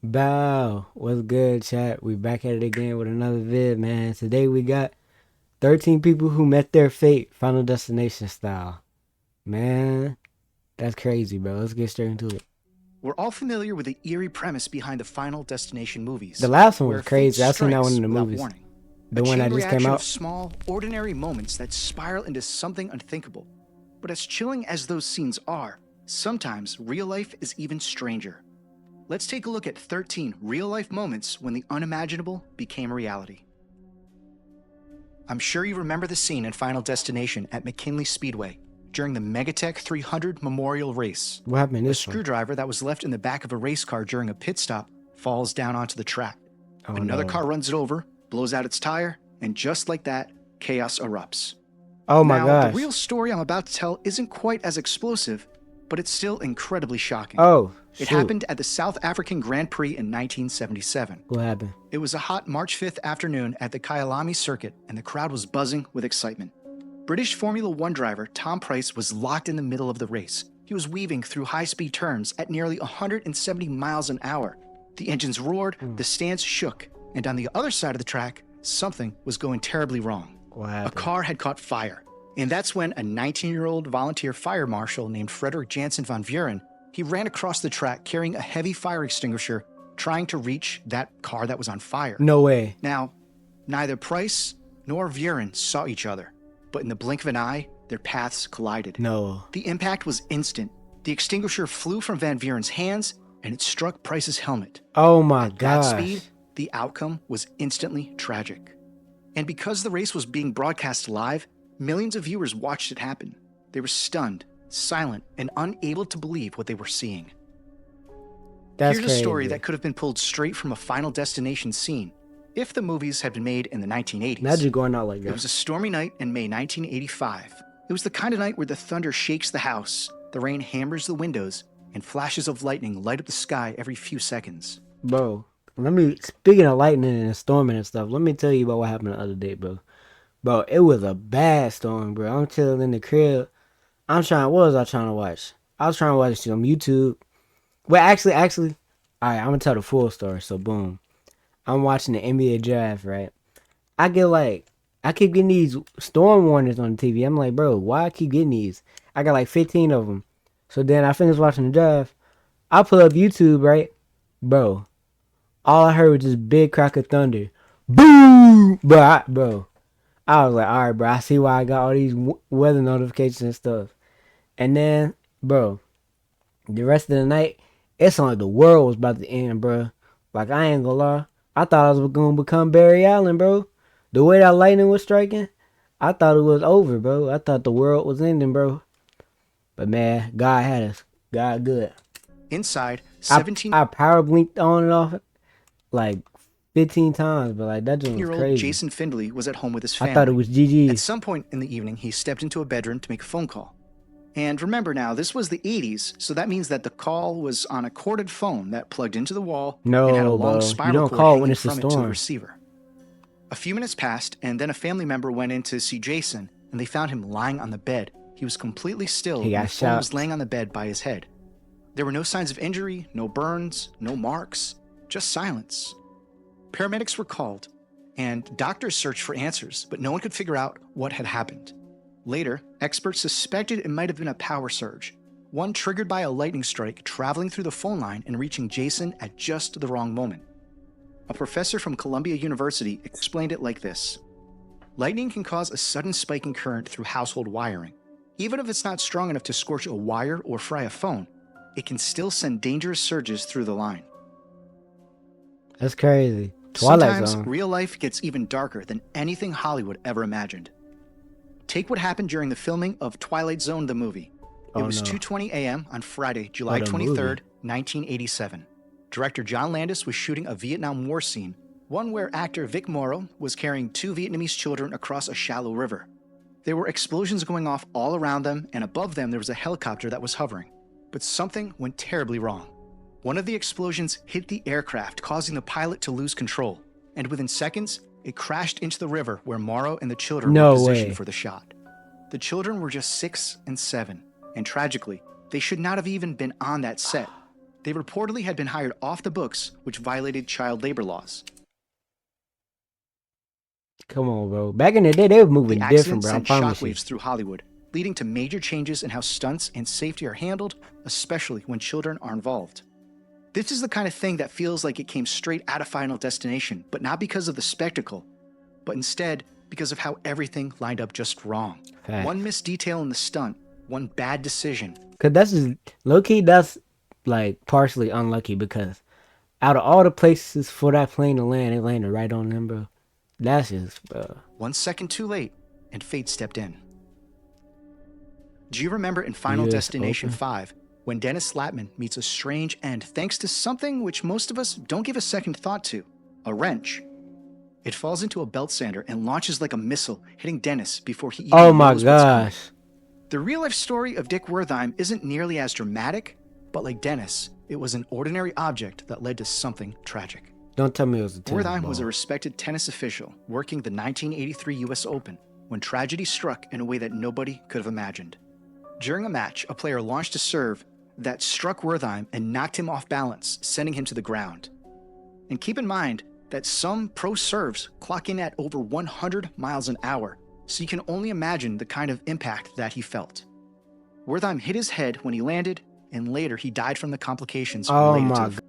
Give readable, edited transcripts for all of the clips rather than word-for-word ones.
Bow. What's good, chat? We back at it again with another vid, man. Today we got 13 people who met their fate, Final Destination style. Man, that's crazy, bro. Let's get straight into it. We're all familiar with the eerie premise behind the Final Destination movies, The last one where was fate crazy. I seen that one strikes in the without movies. warning. The A one that chain just came reaction of out. small, ordinary moments that spiral into something unthinkable. But as chilling as those scenes are, sometimes real life is even stranger. Let's take a look at 13 real-life moments when the unimaginable became reality. I'm sure you remember the scene in Final Destination at McKinley Speedway during the Megatech 300 Memorial Race. What happened in A this one? screwdriver that was left in the back of a race car during a pit stop falls down onto the track. Oh, Another no. car runs it over, blows out its tire, and just like that, chaos erupts. Oh, my Now, the gosh. real story I'm about to tell isn't quite as explosive, but it's still incredibly shocking. Oh, It shoot. happened at the South African Grand Prix in 1977. What happened? It was a hot March 5th afternoon at the Kyalami circuit, and the crowd was buzzing with excitement. British Formula One driver Tom Price was locked in the middle of the race. He was weaving through high-speed turns at nearly 170 miles an hour. The engines roared, the stands shook, and on the other side of the track, something was going terribly wrong. What A happened? car had caught fire, and that's when a 19-year-old volunteer fire marshal named Frederick Jansen van Vuren, he ran across the track carrying a heavy fire extinguisher, trying to reach that car that was on fire. No way. Now, neither Price nor Vuren saw each other, but in the blink of an eye, their paths collided. No. The impact was instant. The extinguisher flew from Van Vuren's hands, and it struck Price's helmet. Oh, my At that gosh. speed, the outcome was instantly tragic. And because the race was being broadcast live, millions of viewers watched it happen. They were stunned, silent, and unable to believe what they were seeing. That's Here's crazy. a story that could have been pulled straight from a Final Destination scene if the movies had been made in the 1980s. Imagine going out like It that. was a stormy night in May 1985. It was the kind of night where the thunder shakes the house, the rain hammers the windows, and flashes of lightning light up the sky every few seconds. Bro, speaking of lightning and storming and stuff, let me tell you about what happened the other day, bro. Bro, it was a bad storm, bro. I'm chilling in the crib. What was I trying to watch? I was trying to watch some YouTube. Well, actually, alright, I'm gonna tell the full story, so boom. I'm watching the NBA draft, right? I keep getting these storm warnings on the TV. I'm like, bro, why I keep getting these? I got like 15 of them. So then I finished watching the draft. I pull up YouTube, right? Bro, all I heard was this big crack of thunder. Boom! Bro, I was like, alright, bro, I see why I got all these weather notifications and stuff. And then, bro, the rest of the night, it sounded like the world was about to end, bro. Like, I ain't gonna lie. I thought I was gonna become Barry Allen, bro. The way that lightning was striking, I thought it was over, bro. I thought the world was ending, bro. But man, God had us. God good. Inside, I 17-year-old power blinked on and off like 15 times, but like that joint was crazy. Jason Findley was at home with his I family. thought it was At GG's. some point in the evening, he stepped into a bedroom to make a phone call. And remember now, this was the 80s, so that means that the call was on a corded phone that plugged into the wall and had a No, long bro. You spiral don't cord call it hanging when it's a from it to the storm. receiver. A few minutes passed, and then a family member went in to see Jason, and they found him lying on the bed. He was completely still, He and got the phone was shot. laying on the bed by his head. There were no signs of injury, no burns, no marks, just silence. Paramedics were called, and doctors searched for answers, but no one could figure out what had happened. Later, experts suspected it might have been a power surge, one triggered by a lightning strike traveling through the phone line and reaching Jason at just the wrong moment. A professor from Columbia University explained it like this: lightning can cause a sudden spike in current through household wiring. Even if it's not strong enough to scorch a wire or fry a phone, it can still send dangerous surges through the line. That's crazy. Twilight Sometimes Zone. real life gets even darker than anything Hollywood ever imagined. Take what happened during the filming of Twilight Zone, the movie. It was 2:20 a.m. on Friday, July 23rd, 1987. Director John Landis was shooting a Vietnam War scene, one where actor Vic Morrow was carrying two Vietnamese children across a shallow river. There were explosions going off all around them, and above them there was a helicopter that was hovering. But something went terribly wrong. One of the explosions hit the aircraft, causing the pilot to lose control, and within seconds, it crashed into the river where Morrow and the children were positioned for the shot. The children were just 6 and 7, and tragically, they should not have even been on that set. They reportedly had been hired off the books, which violated child labor laws. Come on, bro. Back in the day, they were The moving different, accident bro. I sent promise you. shockwaves through Hollywood, leading to major changes in how stunts and safety are handled, especially when children are involved. This is the kind of thing that feels like it came straight out of Final Destination, but not because of the spectacle, but instead because of how everything lined up just wrong. Facts. One missed detail in the stunt, one bad decision. Cause that's just low key. That's like partially unlucky because out of all the places for that plane to land, it landed right on them, bro. That's just, bro. 1 second too late, and fate stepped in. Do you remember in Final US Destination Open? 5 when Dennis Slatman meets a strange end thanks to something which most of us don't give a second thought to, a wrench? It falls into a belt sander and launches like a missile, hitting Dennis before he even Oh my knows what's coming. gosh. The real-life story of Dick Wertheim isn't nearly as dramatic, but like Dennis, it was an ordinary object that led to something tragic. Don't tell me it was a tennis Wertheim ball. was a respected tennis official working the 1983 US Open when tragedy struck in a way that nobody could have imagined. During a match, a player launched a serve that struck Wertheim and knocked him off balance, sending him to the ground. And keep in mind that some pro serves clock in at over 100 miles an hour, so you can only imagine the kind of impact that he felt. Wertheim hit his head when he landed, and later he died from the complications related to the.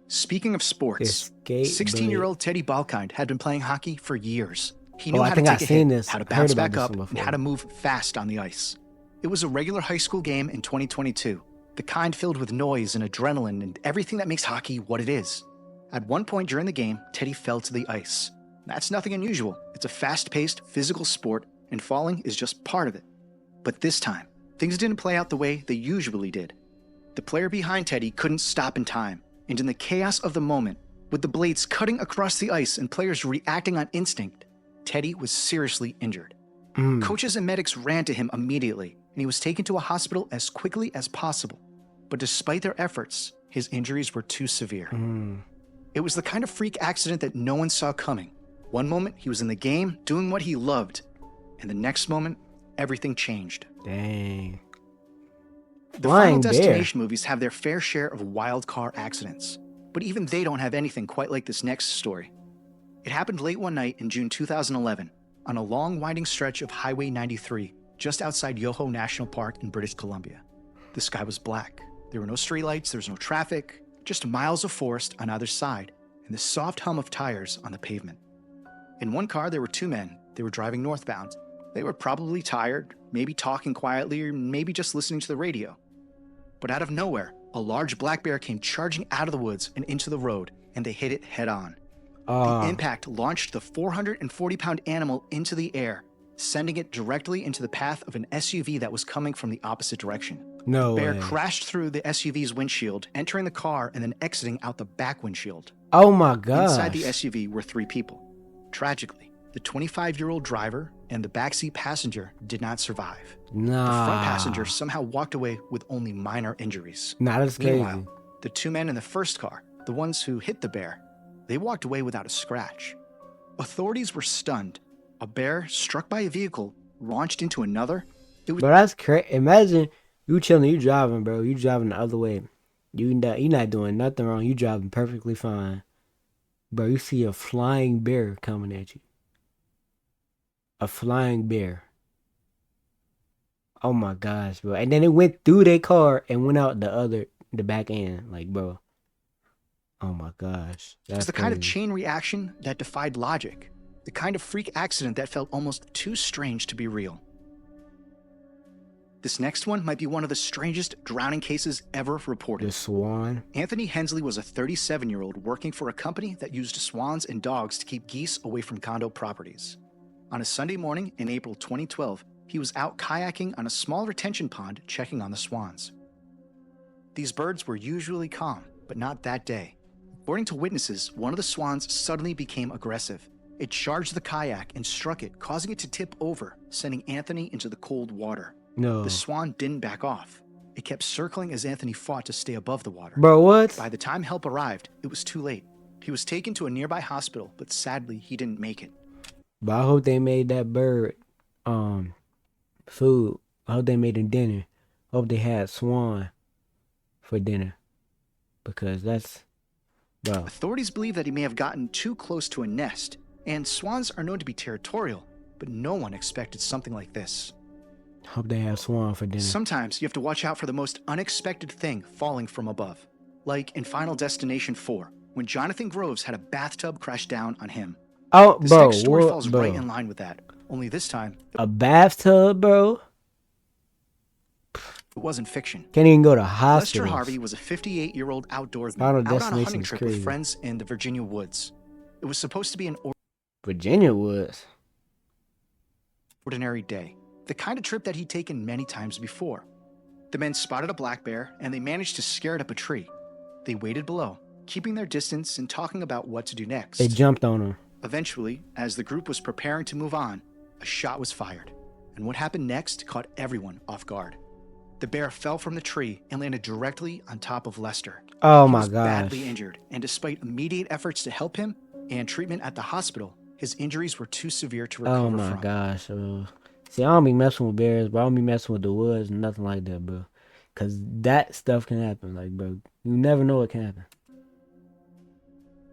Speaking of sports, 16-year-old Teddy Balkind had been playing hockey for years. He knew how to take a hit, how to bounce back up, and how to move fast on the ice. It was a regular high school game in 2022, the kind filled with noise and adrenaline and everything that makes hockey what it is. At one point during the game, Teddy fell to the ice. That's nothing unusual. It's a fast-paced, physical sport, and falling is just part of it. But this time, things didn't play out the way they usually did. The player behind Teddy couldn't stop in time, and in the chaos of the moment, with the blades cutting across the ice and players reacting on instinct, Teddy was seriously injured. Coaches and medics ran to him immediately, and he was taken to a hospital as quickly as possible. But despite their efforts, his injuries were too severe. It was the kind of freak accident that no one saw coming. One moment, he was in the game, doing what he loved, and the next moment, everything changed. Dang. The Final Destination movies have their fair share of wild car accidents, but even they don't have anything quite like this next story. It happened late one night in June 2011 on a long winding stretch of Highway 93 just outside Yoho National Park in British Columbia. The sky was black. There were no streetlights, there was no traffic, just miles of forest on either side and the soft hum of tires on the pavement. In one car, there were two men. They were driving northbound. They were probably tired, maybe talking quietly, or maybe just listening to the radio. But out of nowhere, a large black bear came charging out of the woods and into the road, and they hit it head on. The impact launched the 440-pound animal into the air, sending it directly into the path of an SUV that was coming from the opposite direction. No The bear way. crashed through the SUV's windshield, entering the car and then exiting out the back windshield. Oh my gosh. Inside the SUV were three people. Tragically, the 25-year-old driver and the backseat passenger did not survive. Nah. The front passenger somehow walked away with only minor injuries. Nah, that's crazy. Meanwhile, the two men in the first car, the ones who hit the bear, they walked away without a scratch. Authorities were stunned. A bear struck by a vehicle launched into another. But that's crazy. Imagine you chilling, you driving, bro. You driving the other way. You not doing nothing wrong. You driving perfectly fine. Bro, you see a flying bear coming at you. A flying bear. Oh my gosh, bro. And then it went through their car and went out the back end. Like, bro. Oh my gosh. It was the kind of chain reaction that defied logic. The kind of freak accident that felt almost too strange to be real. This next one might be one of the strangest drowning cases ever reported. The swan. Anthony Hensley was a 37-year-old working for a company that used swans and dogs to keep geese away from condo properties. On a Sunday morning in April 2012, he was out kayaking on a small retention pond checking on the swans. These birds were usually calm, but not that day. According to witnesses, one of the swans suddenly became aggressive. It charged the kayak and struck it, causing it to tip over, sending Anthony into the cold water. No. The swan didn't back off. It kept circling as Anthony fought to stay above the water. Bro, what? By the time help arrived, it was too late. He was taken to a nearby hospital, but sadly, he didn't make it. But I hope they made that bird food. I hope they made him dinner. I hope they had swan for dinner. because that's, bro. Authorities believe that he may have gotten too close to a nest, and swans are known to be territorial, but no one expected something like this. Hope they have swan for dinner. Sometimes you have to watch out for the most unexpected thing falling from above, like in Final Destination 4, when Jonathan Groves had a bathtub crash down on him. Oh, This bro, next story what, falls bro? right in line with that, only this time A bathtub, bro? it wasn't fiction. Can't even go to Lester hospitals. Harvey was a 58-year-old outdoorsman Final out on a Destination hunting is trip crazy. with friends in the Virginia woods. It was supposed to be an Virginia woods. ordinary day, the kind of trip that he'd taken many times before. The men spotted a black bear, and they managed to scare it up a tree. They waited below, keeping their distance and talking about what to do next. They jumped on him. Eventually, as the group was preparing to move on, a shot was fired, and what happened next caught everyone off guard. The bear fell from the tree and landed directly on top of Lester. Oh He my was gosh. badly injured, and despite immediate efforts to help him and treatment at the hospital, his injuries were too severe to recover Oh from. my gosh, bro. See, I don't be messing with bears, bro. I don't be messing with the woods and nothing like that, bro. Cause that stuff can happen, like, bro. You never know what can happen.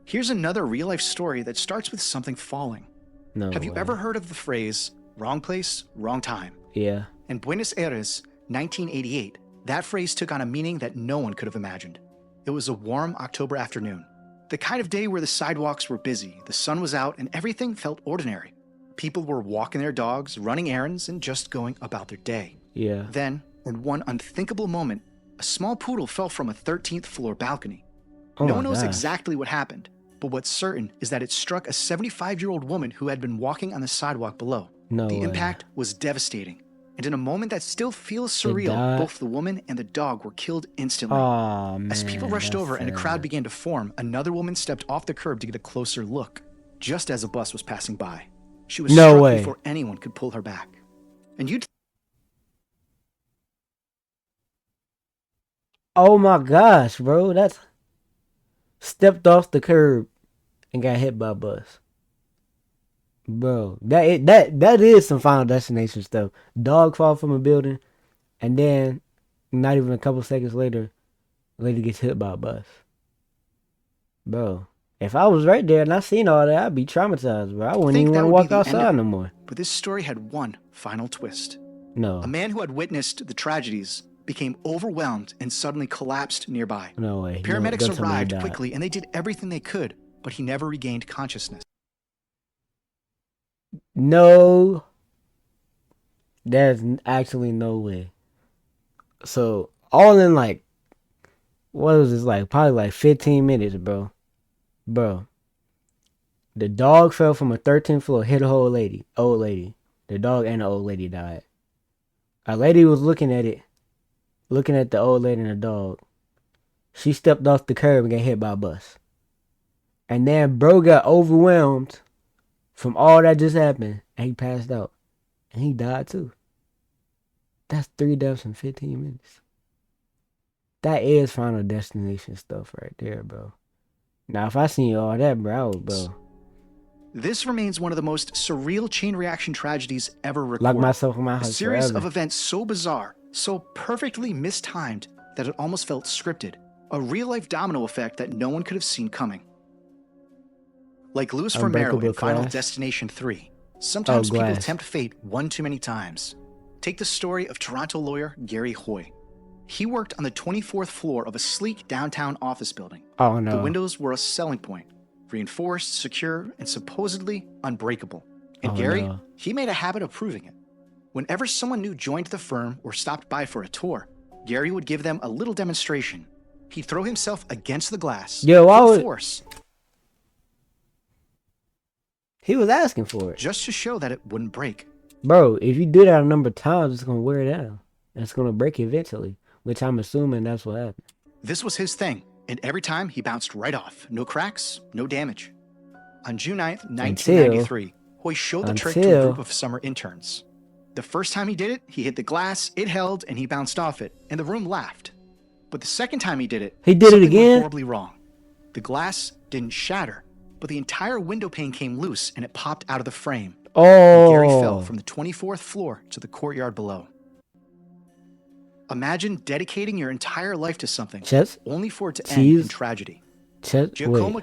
Here's another real-life story that starts with something falling. No Have you way. ever heard of the phrase, wrong place, wrong time? Yeah. In Buenos Aires, 1988, that phrase took on a meaning that no one could have imagined. It was a warm October afternoon, the kind of day where the sidewalks were busy, the sun was out, and everything felt ordinary. People were walking their dogs, running errands, and just going about their day. Yeah. Then, in one unthinkable moment, a small poodle fell from a 13th floor balcony. Oh No my one knows gosh. exactly what happened, but what's certain is that it struck a 75-year-old woman who had been walking on the sidewalk below. No The way. impact was devastating, and in a moment that still feels It surreal, died? both the woman and the dog were killed instantly. Oh man. As people rushed that's over and a crowd sad. began to form, another woman stepped off the curb to get a closer look, just as a bus was passing by. She was No struck way. before anyone could pull her back. And you'd Oh my gosh, bro. That's stepped off the curb and got hit by a bus. Bro, that is some Final Destination stuff. Dog fall from a building, and then not even a couple seconds later, lady gets hit by a bus. Bro, if I was right there and I seen all that, I'd be traumatized, bro. I wouldn't think even that want to would walk be the end of outside it. no more. But this story had one final twist. No, A man who had witnessed the tragedies became overwhelmed and suddenly collapsed nearby. no way. Paramedics Don't tell me he arrived died. quickly and they did everything they could, but he never regained consciousness. No, there's actually no way. So all in like, what was this like? Probably like 15 minutes, bro. Bro, the dog fell from a 13th floor, hit a old lady. The dog and the old lady died. A lady was looking at it, looking at the old lady and the dog. She stepped off the curb and got hit by a bus. And then bro got overwhelmed from all that just happened, and he passed out. And he died too. That's 3 deaths in 15 minutes. That is Final Destination stuff right there, bro. Now, if I seen all that, bro, bro. This remains one of the most surreal chain reaction tragedies ever Lock recorded. myself in my A house series forever. of events so bizarre, so perfectly mistimed that it almost felt scripted. A real-life domino effect that no one could have seen coming. Like Louis Romero Unbreakable in Final Glass? Destination 3, sometimes people Glass. tempt fate one too many times. Take the story of Toronto lawyer Gary Hoy. He worked on the 24th floor of a sleek downtown office building. Oh no. The windows were a selling point, reinforced, secure, and supposedly unbreakable. And Oh, Gary, no. he made a habit of proving it. Whenever someone new joined the firm or stopped by for a tour, Gary would give them a little demonstration. He'd throw himself against the glass, Yo, why full would- force, He was asking for it. just to show that it wouldn't break. Bro, if you do that a number of times, it's gonna wear down. It's gonna break eventually. Which I'm assuming that's what happened. This was his thing, and every time he bounced right off. No cracks, no damage. On June 9th, 1993, Hoy showed the trick to a Until- group of summer interns. The first time he did it, he hit the glass, it held, and he bounced off it, and the room laughed. But the second time he did it, He did it something went again? horribly wrong. The glass didn't shatter, but the entire window pane came loose and it popped out of the frame. And Gary fell Oh, from the 24th floor to the courtyard below. Imagine dedicating your entire life to something, Chess? only for it to end in Cheese? tragedy. Chess? Wait. Giacomo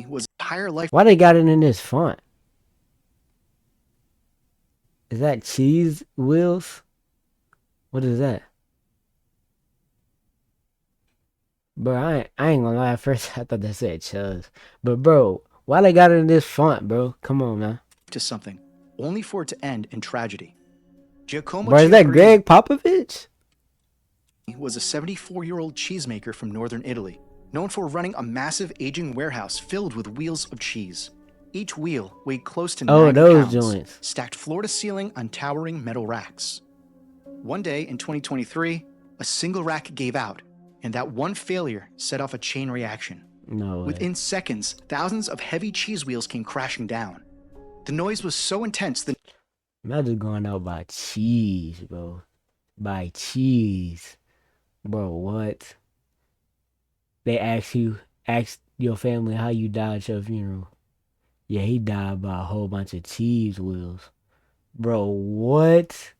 was entire life Why they got it in this font? Is that cheese wheels? What is that? Bro, I ain't gonna lie. At first, I thought that said Chuz. But, bro, why they got it in this font, bro? Come on, man. to something, only for it to end in tragedy. Giacomo Bro, is that Greg Popovich? was a 74-year-old cheesemaker from northern Italy, known for running a massive aging warehouse filled with wheels of cheese. Each wheel weighed close to 90 those pounds, joints. stacked floor to ceiling on towering metal racks. One day in 2023, a single rack gave out, and that one failure set off a chain reaction. No way. Within seconds, thousands of heavy cheese wheels came crashing down. The noise was so intense that Imagine going out by cheese, bro. By cheese. Bro, what? They ask your family how you died at your funeral. Yeah, he died by a whole bunch of cheese wheels. Bro, what?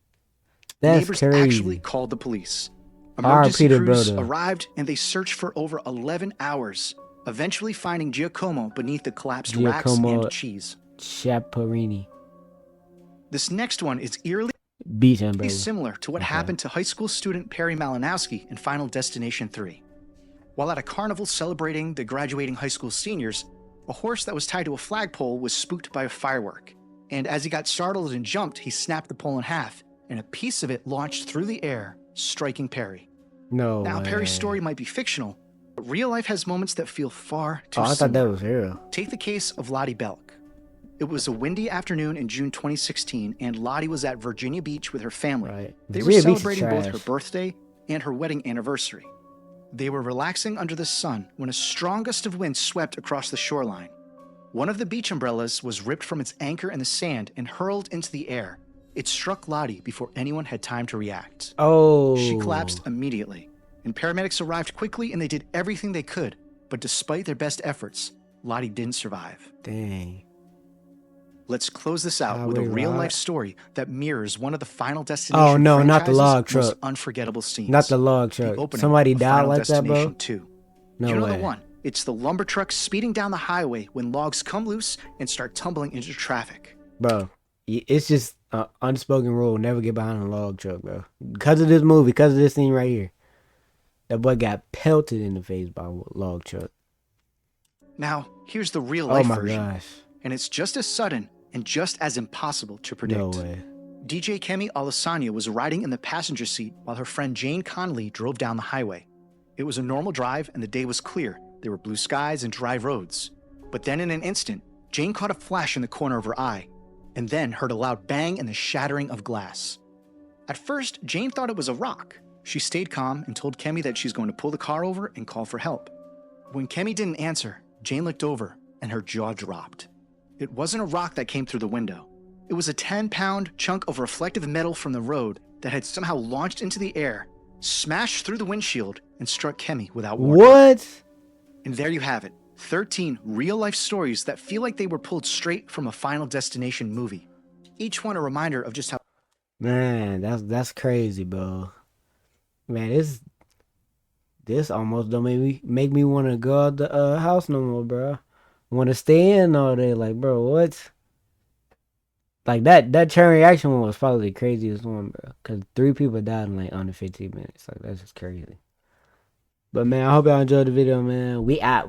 That's neighbors crazy. actually called the police. Emergency Peter crews Brodo. arrived and they searched for over 11 hours, eventually finding Giacomo beneath the collapsed racks and cheese. Chaparini. This next one is eerily Beach umbrella. similar to what happened to high school student Perry Malinowski in Final Destination 3. While at a carnival celebrating the graduating high school seniors, a horse that was tied to a flagpole was spooked by a firework. And as he got startled and jumped, he snapped the pole in half, and a piece of it launched through the air, striking Perry. No Now, way. Perry's story might be fictional, but real life has moments that feel far too I similar. thought that was real. Take the case of Lottie Belk. It was a windy afternoon in June 2016, and Lottie was at Virginia Beach with her family. Right. They were celebrating both her birthday and her wedding anniversary. They were relaxing under the sun when a strong gust of wind swept across the shoreline. One of the beach umbrellas was ripped from its anchor in the sand and hurled into the air. It struck Lottie before anyone had time to react. Oh. She collapsed immediately, and paramedics arrived quickly and they did everything they could. But despite their best efforts, Lottie didn't survive. Dang. Let's close this out with a real-life story that mirrors one of the Final Destination Oh no, not the log truck. most unforgettable scenes. Not the log truck. Somebody died like that, bro? 2. No You know way. the one. It's the lumber truck speeding down the highway when logs come loose and start tumbling into traffic. Bro, it's just an unspoken rule. Never get behind a log truck, bro. Because of this movie, because of this scene right here. That boy got pelted in the face by a log truck. Now, here's the real-life version. Oh my gosh. And it's just as sudden and just as impossible to predict. No way. DJ Ykm.Isaiah was riding in the passenger seat while her friend Jane Connolly drove down the highway. It was a normal drive and the day was clear. There were blue skies and dry roads. But then in an instant, Jane caught a flash in the corner of her eye and then heard a loud bang and the shattering of glass. At first, Jane thought it was a rock. She stayed calm and told Kemi that she's going to pull the car over and call for help. When Kemi didn't answer, Jane looked over and her jaw dropped. It wasn't a rock that came through the window. It was a 10-pound chunk of reflective metal from the road that had somehow launched into the air, smashed through the windshield, and struck Kemi without warning. What? And there you have it. 13 real-life stories that feel like they were pulled straight from a Final Destination movie. Each one a reminder of just how... Man, that's crazy, bro. Man, this almost don't make me want to go out the house no more, bro. Want to stay in all day, like, bro, what? Like that chain reaction one was probably the craziest one, bro. Cause 3 people died in like under 15 minutes. Like that's just crazy. But man, I hope y'all enjoyed the video, man. We out.